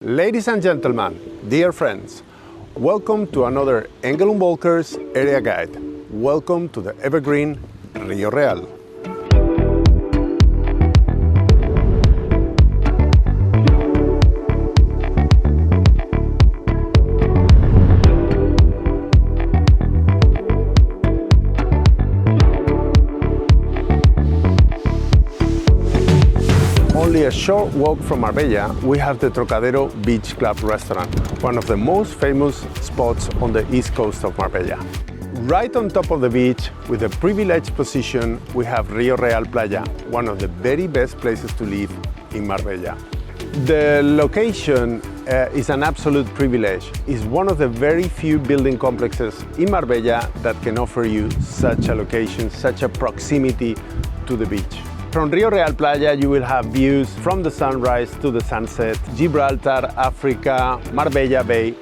Ladies and gentlemen, dear friends, welcome to another Engel Völkers area guide. Welcome to the evergreen Rio Real. Only a short walk from Marbella, we have the Trocadero Beach Club restaurant, one of the most famous spots on the east coast of Marbella. Right on top of the beach, with a privileged position, we have Rio Real Playa, one of the very best places to live in Marbella. The location is an absolute privilege. It's one of the very few building complexes in Marbella that can offer you such a location, such a proximity to the beach. From Rio Real Playa, you will have views from the sunrise to the sunset, Gibraltar, Africa, Marbella Bay,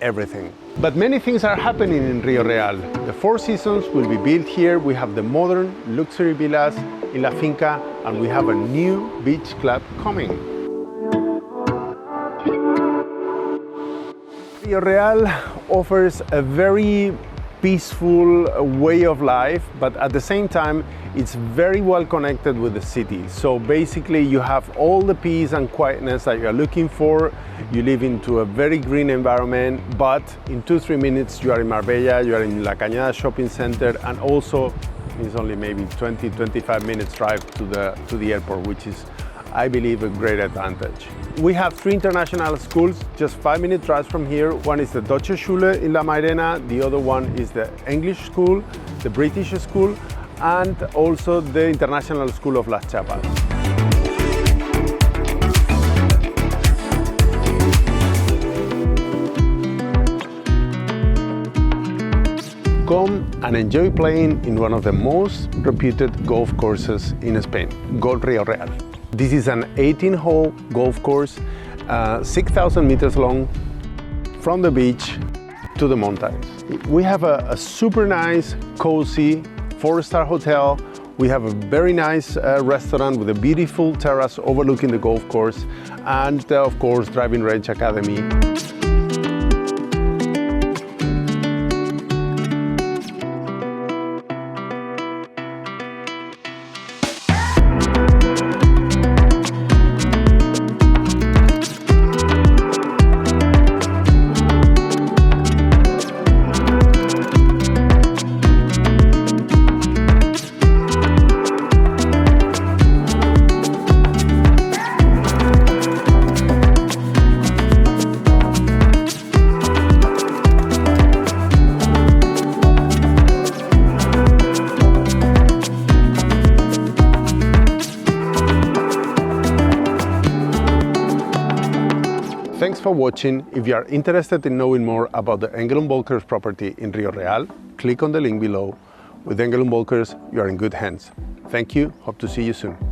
everything. But many things are happening in Rio Real. The Four Seasons will be built here. We have the modern luxury villas in La Finca, and we have a new beach club coming. Rio Real offers a very peaceful way of life, but at the same time it's very well connected with the city. So basically you have all the peace and quietness that you're looking for. You live into a very green environment, but in 2-3 minutes you are in Marbella, you are in La Cañada shopping center, and also it's only maybe 20-25 minutes drive to the airport, which is, I believe, a great advantage. We have 3 international schools, just 5-minute drive from here. One is the Deutsche Schule in La Mairena, the other one is the English school, the British school, and also the International School of Las Chapas. Come and enjoy playing in one of the most reputed golf courses in Spain, Golf Rio Real. This is an 18-hole golf course, 6,000 meters long, from the beach to the mountains. We have a super nice, cozy 4-star hotel. We have a very nice restaurant with a beautiful terrace overlooking the golf course, and of course, driving range academy. Thanks for watching. If you are interested in knowing more about the Engel Völkers property in Rio Real, click on the link below. With Engel Völkers, you are in good hands. Thank you. Hope to see you soon.